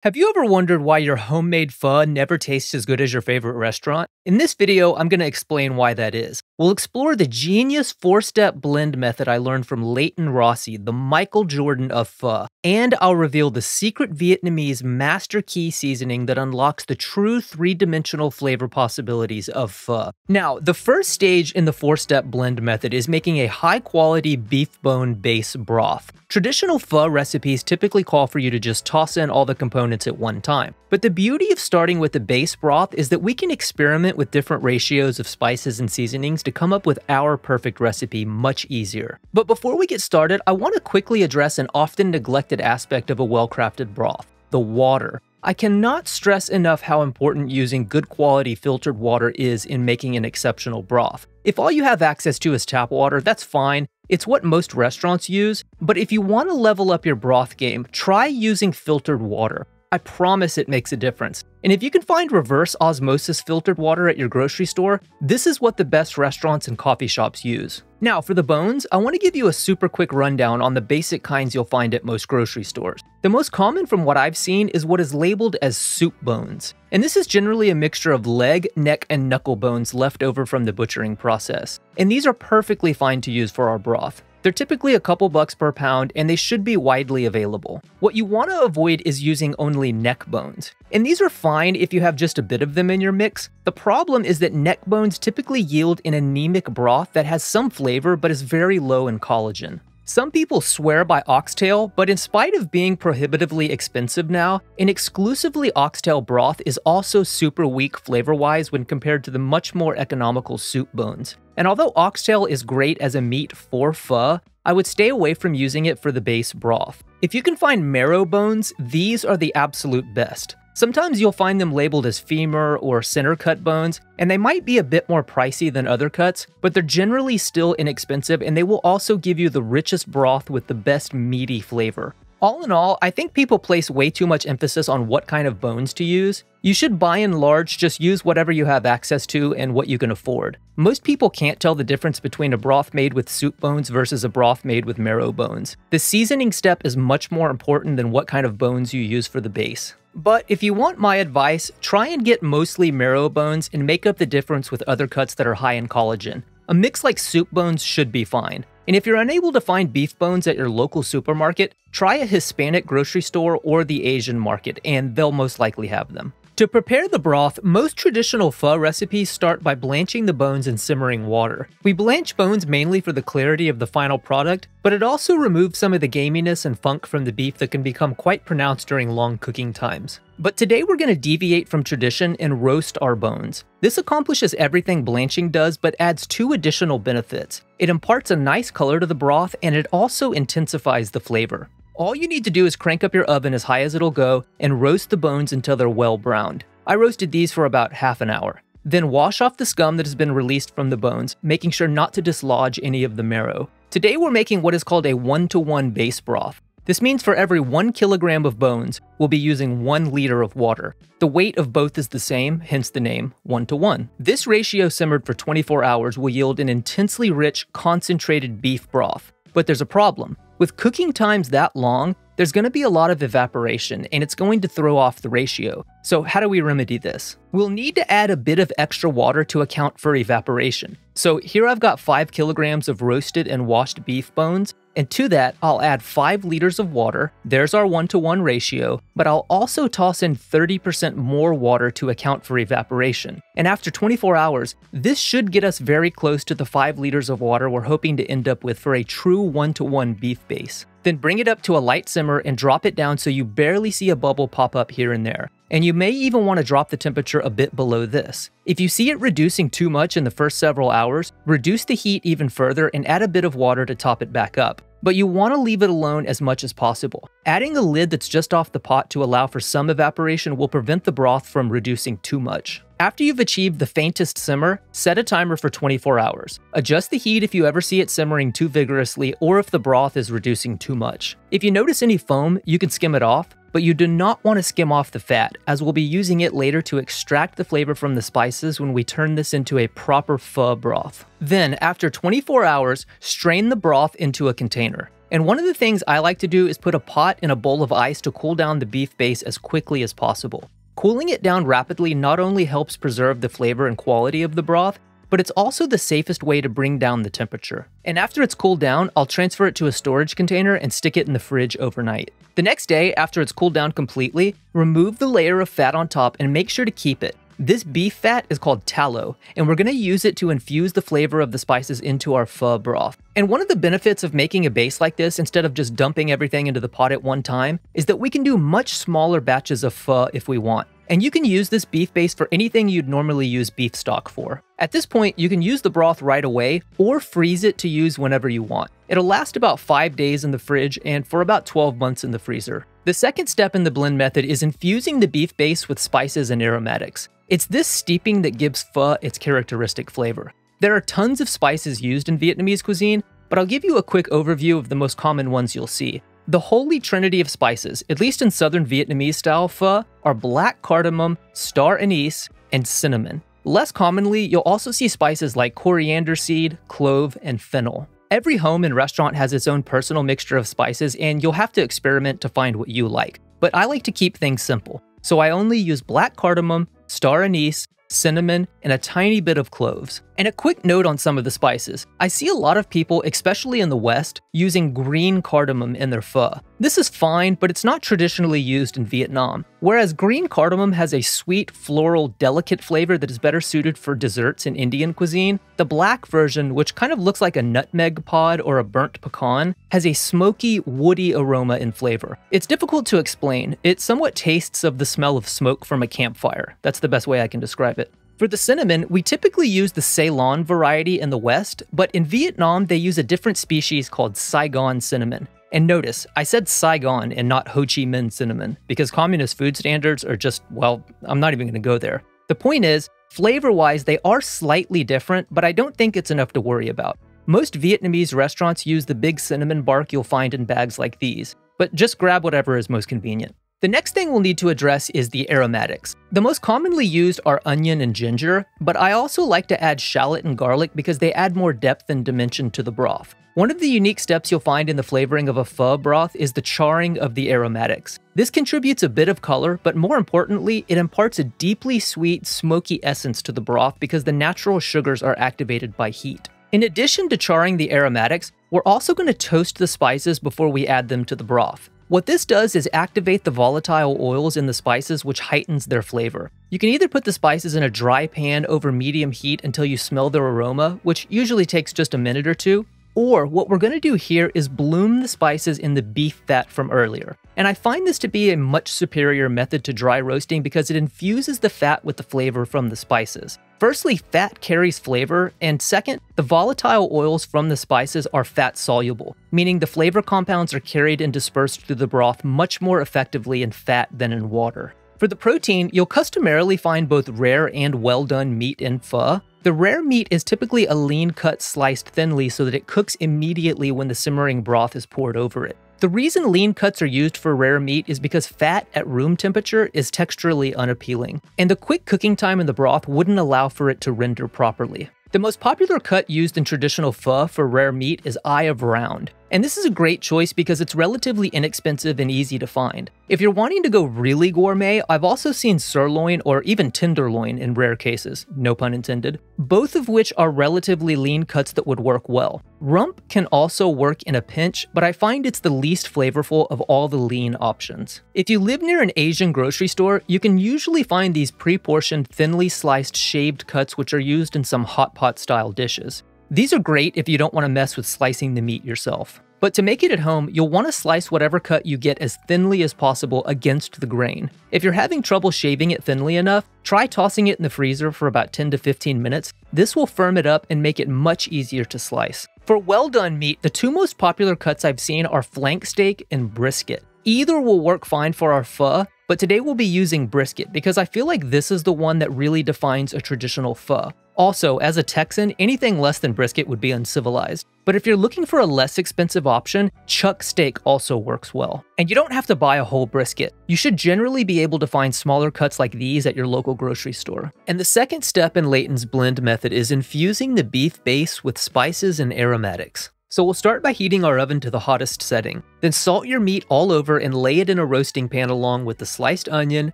Have you ever wondered why your homemade pho never tastes as good as your favorite restaurant? In this video, I'm going to explain why that is. We'll explore the genius 4-step blend method I learned from Leighton Rossi, the Michael Jordan of pho. And I'll reveal the secret Vietnamese master key seasoning that unlocks the true 3-dimensional flavor possibilities of pho. Now, the first stage in the 4-step blend method is making a high-quality beef bone base broth. Traditional pho recipes typically call for you to just toss in all the components at one time. But the beauty of starting with the base broth is that we can experiment with different ratios of spices and seasonings to come up with our perfect recipe much easier. But before we get started, I want to quickly address an often neglected aspect of a well-crafted broth: the water. I cannot stress enough how important using good quality filtered water is in making an exceptional broth. If all you have access to is tap water, that's fine. It's what most restaurants use, but if you want to level up your broth game, try using filtered water. I promise it makes a difference. And if you can find reverse osmosis filtered water at your grocery store, this is what the best restaurants and coffee shops use. Now, for the bones, I want to give you a super quick rundown on the basic kinds you'll find at most grocery stores. The most common from what I've seen is what is labeled as soup bones. And this is generally a mixture of leg, neck, and knuckle bones left over from the butchering process. And these are perfectly fine to use for our broth. They're typically a couple bucks per pound, and they should be widely available. What you want to avoid is using only neck bones. And these are fine if you have just a bit of them in your mix. The problem is that neck bones typically yield an anemic broth that has some flavor but is very low in collagen. Some people swear by oxtail, but in spite of being prohibitively expensive now, an exclusively oxtail broth is also super weak flavor-wise when compared to the much more economical soup bones. And although oxtail is great as a meat for pho, I would stay away from using it for the base broth. If you can find marrow bones, these are the absolute best. Sometimes you'll find them labeled as femur or center cut bones, and they might be a bit more pricey than other cuts, but they're generally still inexpensive, and they will also give you the richest broth with the best meaty flavor. All in all, I think people place way too much emphasis on what kind of bones to use. You should by and large just use whatever you have access to and what you can afford. Most people can't tell the difference between a broth made with soup bones versus a broth made with marrow bones. The seasoning step is much more important than what kind of bones you use for the base. But if you want my advice, try and get mostly marrow bones and make up the difference with other cuts that are high in collagen. A mix like soup bones should be fine. And if you're unable to find beef bones at your local supermarket, try a Hispanic grocery store or the Asian market, and they'll most likely have them. To prepare the broth, most traditional pho recipes start by blanching the bones in simmering water. We blanch bones mainly for the clarity of the final product, but it also removes some of the gaminess and funk from the beef that can become quite pronounced during long cooking times. But today we're going to deviate from tradition and roast our bones. This accomplishes everything blanching does, but adds 2 additional benefits. It imparts a nice color to the broth, and it also intensifies the flavor. All you need to do is crank up your oven as high as it'll go and roast the bones until they're well browned. I roasted these for about half an hour. Then wash off the scum that has been released from the bones, making sure not to dislodge any of the marrow. Today we're making what is called a 1-to-1 base broth. This means for every 1 kilogram of bones, we'll be using 1 liter of water. The weight of both is the same, hence the name 1-to-1. This ratio simmered for 24 hours will yield an intensely rich, concentrated beef broth. But there's a problem. With cooking times that long, there's going to be a lot of evaporation, and it's going to throw off the ratio. So how do we remedy this? We'll need to add a bit of extra water to account for evaporation. So here I've got 5 kilograms of roasted and washed beef bones, and to that, I'll add 5 liters of water. There's our 1-to-1 ratio, but I'll also toss in 30% more water to account for evaporation. And after 24 hours, this should get us very close to the 5 liters of water we're hoping to end up with for a true 1-to-1 beef base. Then bring it up to a light simmer and drop it down so you barely see a bubble pop up here and there. And you may even want to drop the temperature a bit below this. If you see it reducing too much in the first several hours, reduce the heat even further and add a bit of water to top it back up. But you want to leave it alone as much as possible. Adding a lid that's just off the pot to allow for some evaporation will prevent the broth from reducing too much. After you've achieved the faintest simmer, set a timer for 24 hours. Adjust the heat if you ever see it simmering too vigorously or if the broth is reducing too much. If you notice any foam, you can skim it off, but you do not want to skim off the fat, as we'll be using it later to extract the flavor from the spices when we turn this into a proper pho broth. Then, after 24 hours, strain the broth into a container. And one of the things I like to do is put a pot in a bowl of ice to cool down the beef base as quickly as possible. Cooling it down rapidly not only helps preserve the flavor and quality of the broth, but it's also the safest way to bring down the temperature. And after it's cooled down, I'll transfer it to a storage container and stick it in the fridge overnight. The next day, after it's cooled down completely, remove the layer of fat on top and make sure to keep it. This beef fat is called tallow, and we're going to use it to infuse the flavor of the spices into our pho broth. And one of the benefits of making a base like this instead of just dumping everything into the pot at one time is that we can do much smaller batches of pho if we want. And you can use this beef base for anything you'd normally use beef stock for. At this point, you can use the broth right away or freeze it to use whenever you want. It'll last about 5 days in the fridge and for about 12 months in the freezer. The second step in the blend method is infusing the beef base with spices and aromatics. It's this steeping that gives pho its characteristic flavor. There are tons of spices used in Vietnamese cuisine, but I'll give you a quick overview of the most common ones you'll see. The holy trinity of spices, at least in southern Vietnamese style pho, are black cardamom, star anise, and cinnamon. Less commonly, you'll also see spices like coriander seed, clove, and fennel. Every home and restaurant has its own personal mixture of spices, and you'll have to experiment to find what you like. But I like to keep things simple, so I only use black cardamom, star anise, cinnamon, and a tiny bit of cloves. And a quick note on some of the spices. I see a lot of people, especially in the West, using green cardamom in their pho. This is fine, but it's not traditionally used in Vietnam. Whereas green cardamom has a sweet, floral, delicate flavor that is better suited for desserts in Indian cuisine, the black version, which kind of looks like a nutmeg pod or a burnt pecan, has a smoky, woody aroma and flavor. It's difficult to explain. It somewhat tastes of the smell of smoke from a campfire. That's the best way I can describe it. For the cinnamon, we typically use the Ceylon variety in the West, but in Vietnam, they use a different species called Saigon cinnamon. And notice, I said Saigon and not Ho Chi Minh cinnamon, because communist food standards are just, well, I'm not even going to go there. The point is, flavor-wise, they are slightly different, but I don't think it's enough to worry about. Most Vietnamese restaurants use the big cinnamon bark you'll find in bags like these, but just grab whatever is most convenient. The next thing we'll need to address is the aromatics. The most commonly used are onion and ginger, but I also like to add shallot and garlic because they add more depth and dimension to the broth. One of the unique steps you'll find in the flavoring of a pho broth is the charring of the aromatics. This contributes a bit of color, but more importantly, it imparts a deeply sweet, smoky essence to the broth because the natural sugars are activated by heat. In addition to charring the aromatics, we're also going to toast the spices before we add them to the broth. What this does is activate the volatile oils in the spices, which heightens their flavor. You can either put the spices in a dry pan over medium heat until you smell their aroma, which usually takes just a minute or two, or what we're going to do here is bloom the spices in the beef fat from earlier. And I find this to be a much superior method to dry roasting because it infuses the fat with the flavor from the spices. Firstly, fat carries flavor, and second, the volatile oils from the spices are fat-soluble, meaning the flavor compounds are carried and dispersed through the broth much more effectively in fat than in water. For the protein, you'll customarily find both rare and well-done meat in pho. The rare meat is typically a lean cut sliced thinly so that it cooks immediately when the simmering broth is poured over it. The reason lean cuts are used for rare meat is because fat at room temperature is texturally unappealing, and the quick cooking time in the broth wouldn't allow for it to render properly. The most popular cut used in traditional pho for rare meat is eye of round, and this is a great choice because it's relatively inexpensive and easy to find. If you're wanting to go really gourmet, I've also seen sirloin or even tenderloin in rare cases, no pun intended, both of which are relatively lean cuts that would work well. Rump can also work in a pinch, but I find it's the least flavorful of all the lean options. If you live near an Asian grocery store, you can usually find these pre-portioned, thinly sliced shaved cuts which are used in some hot pot style dishes. These are great if you don't want to mess with slicing the meat yourself. But to make it at home, you'll want to slice whatever cut you get as thinly as possible against the grain. If you're having trouble shaving it thinly enough, try tossing it in the freezer for about 10 to 15 minutes. This will firm it up and make it much easier to slice. For well-done meat, the two most popular cuts I've seen are flank steak and brisket. Either will work fine for our pho, but today we'll be using brisket because I feel like this is the one that really defines a traditional pho. Also, as a Texan, anything less than brisket would be uncivilized. But if you're looking for a less expensive option, chuck steak also works well. And you don't have to buy a whole brisket. You should generally be able to find smaller cuts like these at your local grocery store. And the second step in Layton's blend method is infusing the beef base with spices and aromatics. So we'll start by heating our oven to the hottest setting. Then salt your meat all over and lay it in a roasting pan along with the sliced onion,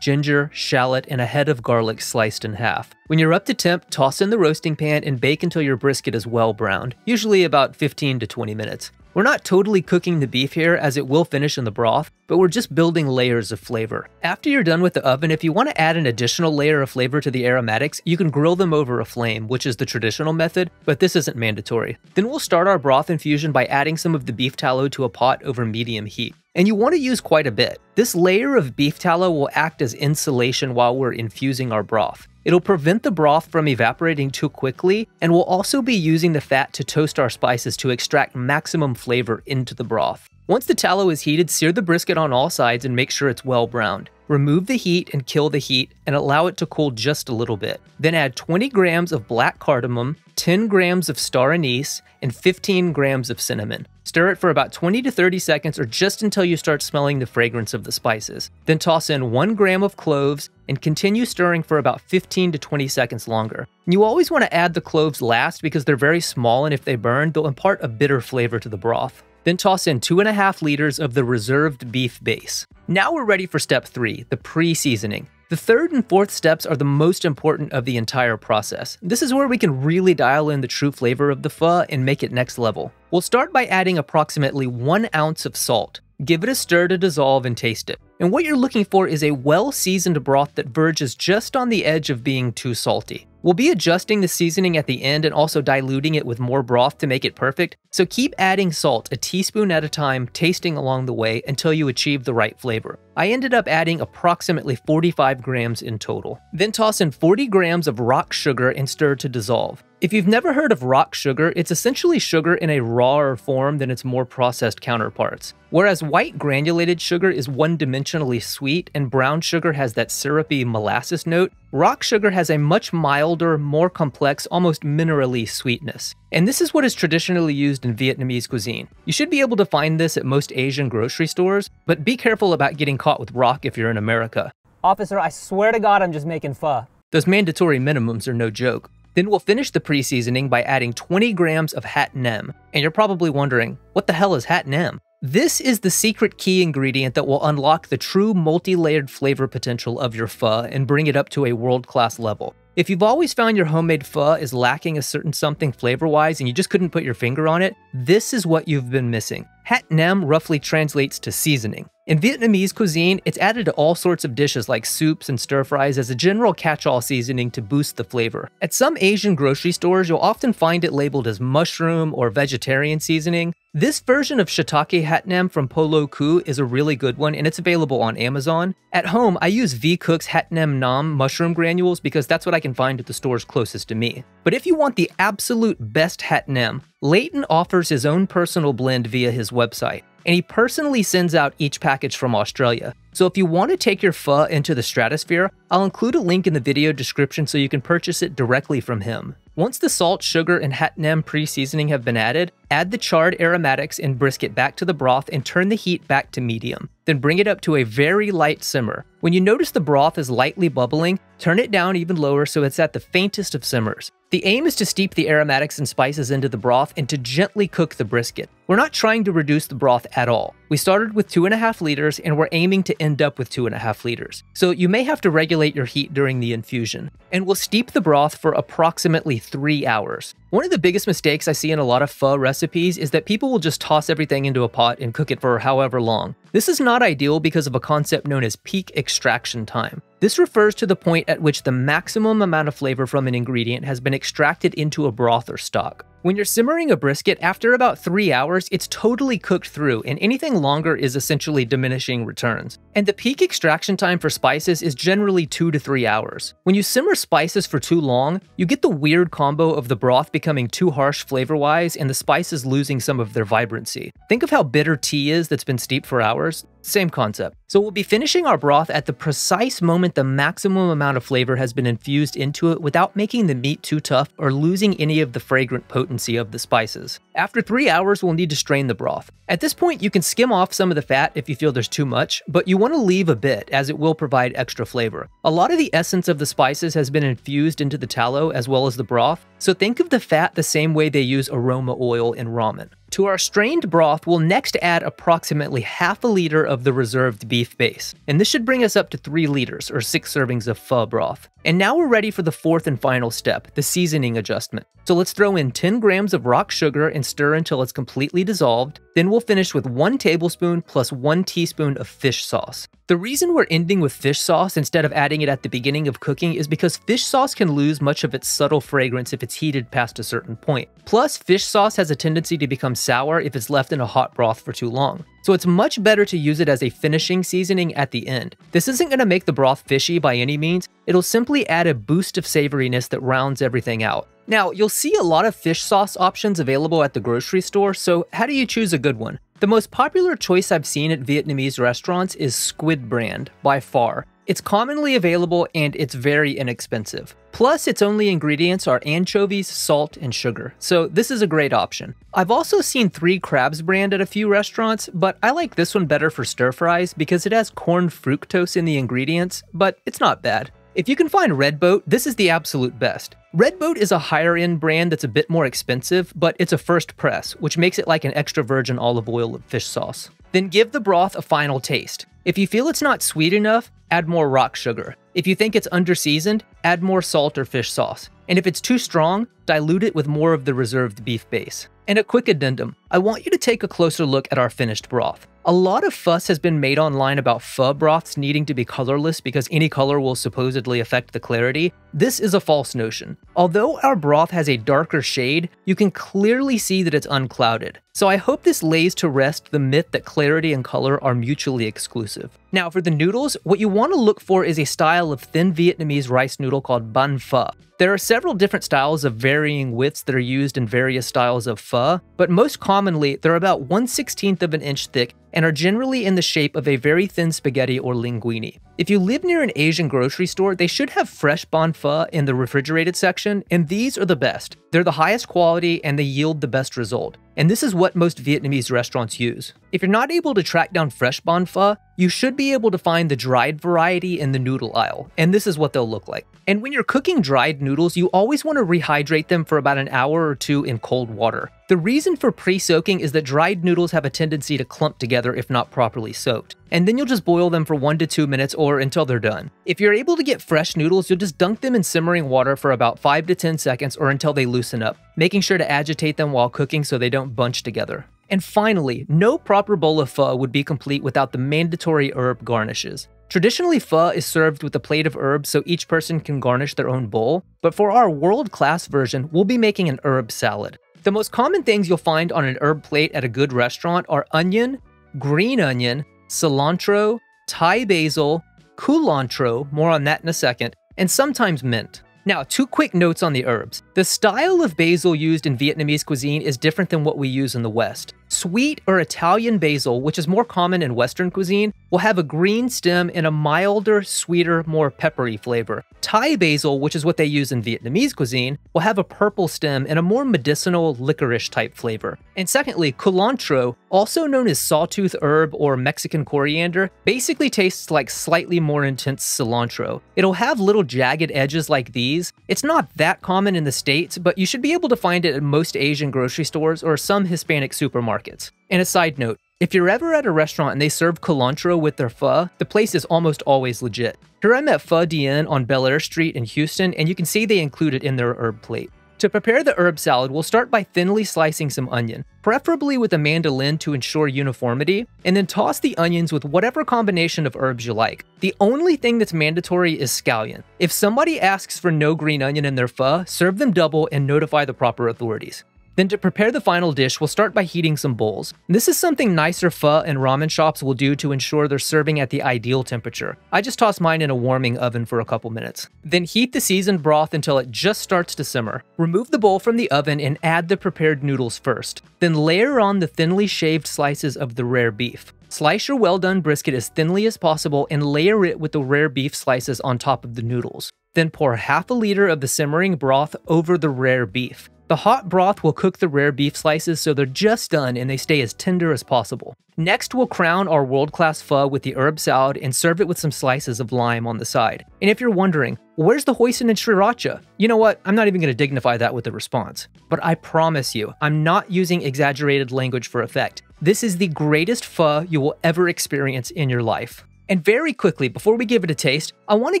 ginger, shallot, and a head of garlic sliced in half. When you're up to temp, toss in the roasting pan and bake until your brisket is well browned, usually about 15 to 20 minutes. We're not totally cooking the beef here as it will finish in the broth, but we're just building layers of flavor. After you're done with the oven, if you want to add an additional layer of flavor to the aromatics, you can grill them over a flame, which is the traditional method, but this isn't mandatory. Then we'll start our broth infusion by adding some of the beef tallow to a pot over medium heat. And you want to use quite a bit. This layer of beef tallow will act as insulation while we're infusing our broth. It'll prevent the broth from evaporating too quickly, and we'll also be using the fat to toast our spices to extract maximum flavor into the broth. Once the tallow is heated, sear the brisket on all sides and make sure it's well browned. Remove the heat and kill the heat and allow it to cool just a little bit. Then add 20 grams of black cardamom, 10 grams of star anise, and 15 grams of cinnamon. Stir it for about 20 to 30 seconds or just until you start smelling the fragrance of the spices. Then toss in 1 gram of cloves and continue stirring for about 15 to 20 seconds longer. You always want to add the cloves last because they're very small, and if they burn, they'll impart a bitter flavor to the broth. Then toss in 2.5 liters of the reserved beef base. Now we're ready for step 3, the pre-seasoning. The third and fourth steps are the most important of the entire process. This is where we can really dial in the true flavor of the pho and make it next level. We'll start by adding approximately 1 ounce of salt. Give it a stir to dissolve and taste it. And what you're looking for is a well-seasoned broth that verges just on the edge of being too salty. We'll be adjusting the seasoning at the end and also diluting it with more broth to make it perfect, so keep adding salt a teaspoon at a time, tasting along the way until you achieve the right flavor. I ended up adding approximately 45 grams in total. Then toss in 40 grams of rock sugar and stir to dissolve. If you've never heard of rock sugar, it's essentially sugar in a rawer form than its more processed counterparts. Whereas white granulated sugar is one-dimensionally sweet and brown sugar has that syrupy molasses note, rock sugar has a much milder, more complex, almost minerally sweetness. And this is what is traditionally used in Vietnamese cuisine. You should be able to find this at most Asian grocery stores, but be careful about getting caught with rock if you're in America. Officer, I swear to God I'm just making pho. Those mandatory minimums are no joke. Then we'll finish the pre-seasoning by adding 20 grams of hat nem. And you're probably wondering, what the hell is hat nem? This is the secret key ingredient that will unlock the true multi-layered flavor potential of your pho and bring it up to a world-class level. If you've always found your homemade pho is lacking a certain something flavor-wise and you just couldn't put your finger on it, this is what you've been missing. Hat nem roughly translates to seasoning. In Vietnamese cuisine, it's added to all sorts of dishes like soups and stir-fries as a general catch-all seasoning to boost the flavor. At some Asian grocery stores, you'll often find it labeled as mushroom or vegetarian seasoning. This version of shiitake hat nem from Pho Bo is a really good one, and it's available on Amazon. At home, I use V-Cook's hat nem nam mushroom granules because that's what I can find at the stores closest to me. But if you want the absolute best hat nem, Leighton offers his own personal blend via his website, and he personally sends out each package from Australia. So if you want to take your pho into the stratosphere, I'll include a link in the video description so you can purchase it directly from him. Once the salt, sugar, and hat nem pre-seasoning have been added, add the charred aromatics and brisket back to the broth and turn the heat back to medium. Then bring it up to a very light simmer. When you notice the broth is lightly bubbling, turn it down even lower so it's at the faintest of simmers. The aim is to steep the aromatics and spices into the broth and to gently cook the brisket. We're not trying to reduce the broth at all. We started with 2.5 liters and we're aiming to end up with 2.5 liters. So you may have to regulate your heat during the infusion. And we'll steep the broth for approximately 3 hours. One of the biggest mistakes I see in a lot of pho recipes is that people will just toss everything into a pot and cook it for however long. This is not ideal because of a concept known as peak extraction time. This refers to the point at which the maximum amount of flavor from an ingredient has been extracted into a broth or stock. When you're simmering a brisket, after about 3 hours, it's totally cooked through, and anything longer is essentially diminishing returns. And the peak extraction time for spices is generally 2 to 3 hours. When you simmer spices for too long, you get the weird combo of the broth becoming too harsh flavor-wise and the spices losing some of their vibrancy. Think of how bitter tea is that's been steeped for hours. Same concept. So we'll be finishing our broth at the precise moment the maximum amount of flavor has been infused into it without making the meat too tough or losing any of the fragrant potency of the spices. After 3 hours, we'll need to strain the broth. At this point, you can skim off some of the fat if you feel there's too much, but you want to leave a bit as it will provide extra flavor. A lot of the essence of the spices has been infused into the tallow as well as the broth, so think of the fat the same way they use aroma oil in ramen. To our strained broth, we'll next add approximately half a liter of the reserved beef base, and this should bring us up to 3 liters, or 6 servings of pho broth. And now we're ready for the fourth and final step, the seasoning adjustment. So let's throw in 10 grams of rock sugar and stir until it's completely dissolved. Then we'll finish with 1 tablespoon plus 1 teaspoon of fish sauce. The reason we're ending with fish sauce instead of adding it at the beginning of cooking is because fish sauce can lose much of its subtle fragrance if it's heated past a certain point. Plus, fish sauce has a tendency to become sour if it's left in a hot broth for too long. So it's much better to use it as a finishing seasoning at the end. This isn't going to make the broth fishy by any means, it'll simply add a boost of savoriness that rounds everything out. Now, you'll see a lot of fish sauce options available at the grocery store, so how do you choose a good one? The most popular choice I've seen at Vietnamese restaurants is Squid brand, by far. It's commonly available and it's very inexpensive. Plus, its only ingredients are anchovies, salt, and sugar, so this is a great option. I've also seen 3 Crabs brand at a few restaurants, but I like this one better for stir fries because it has corn fructose in the ingredients, but it's not bad. If you can find Red Boat, this is the absolute best. Red Boat is a higher end brand that's a bit more expensive, but it's a first press, which makes it like an extra virgin olive oil of fish sauce. Then give the broth a final taste. If you feel it's not sweet enough, add more rock sugar. If you think it's under-seasoned, add more salt or fish sauce. And if it's too strong, dilute it with more of the reserved beef base. And a quick addendum, I want you to take a closer look at our finished broth. A lot of fuss has been made online about pho broths needing to be colorless because any color will supposedly affect the clarity. This is a false notion. Although our broth has a darker shade, you can clearly see that it's unclouded. So I hope this lays to rest the myth that clarity and color are mutually exclusive. Now for the noodles, what you want to look for is a style of thin Vietnamese rice noodle called banh pho. There are several different styles of varying widths that are used in various styles of pho, but most commonly they're about 1/16 of an inch thick and are generally in the shape of a very thin spaghetti or linguine. If you live near an Asian grocery store, they should have fresh banh pho in the refrigerated section, and these are the best. They're the highest quality and they yield the best result. And this is what most Vietnamese restaurants use. If you're not able to track down fresh banh pho, you should be able to find the dried variety in the noodle aisle, and this is what they'll look like. And when you're cooking dried noodles, you always want to rehydrate them for about an hour or 2 in cold water. The reason for pre-soaking is that dried noodles have a tendency to clump together if not properly soaked. And then you'll just boil them for 1 to 2 minutes or until they're done. If you're able to get fresh noodles, you'll just dunk them in simmering water for about 5 to 10 seconds or until they loosen up, making sure to agitate them while cooking so they don't bunch together. And finally, no proper bowl of pho would be complete without the mandatory herb garnishes. Traditionally, pho is served with a plate of herbs so each person can garnish their own bowl, but for our world-class version, we'll be making an herb salad. The most common things you'll find on an herb plate at a good restaurant are onion, green onion, cilantro, Thai basil, culantro, more on that in a second, and sometimes mint. Now, 2 quick notes on the herbs. The style of basil used in Vietnamese cuisine is different than what we use in the West. Sweet or Italian basil, which is more common in Western cuisine, will have a green stem and a milder, sweeter, more peppery flavor. Thai basil, which is what they use in Vietnamese cuisine, will have a purple stem and a more medicinal, licorice type flavor. And secondly, culantro, also known as sawtooth herb or Mexican coriander, basically tastes like slightly more intense cilantro. It'll have little jagged edges like these. It's not that common in the States, but you should be able to find it at most Asian grocery stores or some Hispanic supermarkets. And a side note, if you're ever at a restaurant and they serve culantro with their pho, the place is almost always legit. Here I'm at Pho Dien on Bel Air Street in Houston, and you can see they include it in their herb plate. To prepare the herb salad, we'll start by thinly slicing some onion, preferably with a mandolin to ensure uniformity, and then toss the onions with whatever combination of herbs you like. The only thing that's mandatory is scallion. If somebody asks for no green onion in their pho, serve them double and notify the proper authorities. Then to prepare the final dish, we'll start by heating some bowls. This is something nicer pho and ramen shops will do to ensure they're serving at the ideal temperature. I just toss mine in a warming oven for a couple minutes. Then heat the seasoned broth until it just starts to simmer. Remove the bowl from the oven and add the prepared noodles first. Then layer on the thinly shaved slices of the rare beef. Slice your well-done brisket as thinly as possible and layer it with the rare beef slices on top of the noodles. Then pour half a liter of the simmering broth over the rare beef. The hot broth will cook the rare beef slices so they're just done and they stay as tender as possible. Next, we'll crown our world-class pho with the herb salad and serve it with some slices of lime on the side. And if you're wondering, where's the hoisin and sriracha? You know what? I'm not even going to dignify that with a response. But I promise you, I'm not using exaggerated language for effect. This is the greatest pho you will ever experience in your life. And very quickly, before we give it a taste, I want to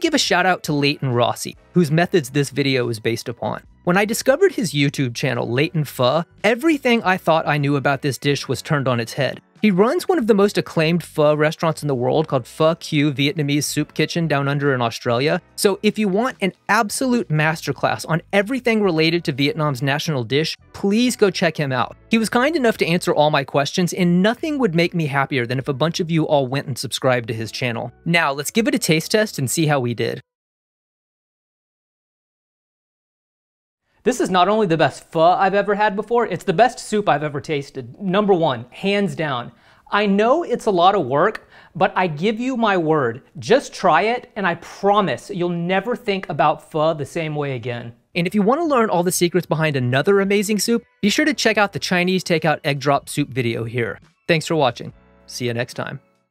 give a shout out to Leighton Rossi, whose methods this video is based upon. When I discovered his YouTube channel, Leighton Pho, everything I thought I knew about this dish was turned on its head. He runs one of the most acclaimed pho restaurants in the world called Pho Q Vietnamese Soup Kitchen down under in Australia. So if you want an absolute masterclass on everything related to Vietnam's national dish, please go check him out. He was kind enough to answer all my questions, and nothing would make me happier than if a bunch of you all went and subscribed to his channel. Now, let's give it a taste test and see how we did. This is not only the best pho I've ever had before, it's the best soup I've ever tasted. Number one, hands down. I know it's a lot of work, but I give you my word. Just try it, and I promise you'll never think about pho the same way again. And if you want to learn all the secrets behind another amazing soup, be sure to check out the Chinese takeout egg drop soup video here. Thanks for watching. See you next time.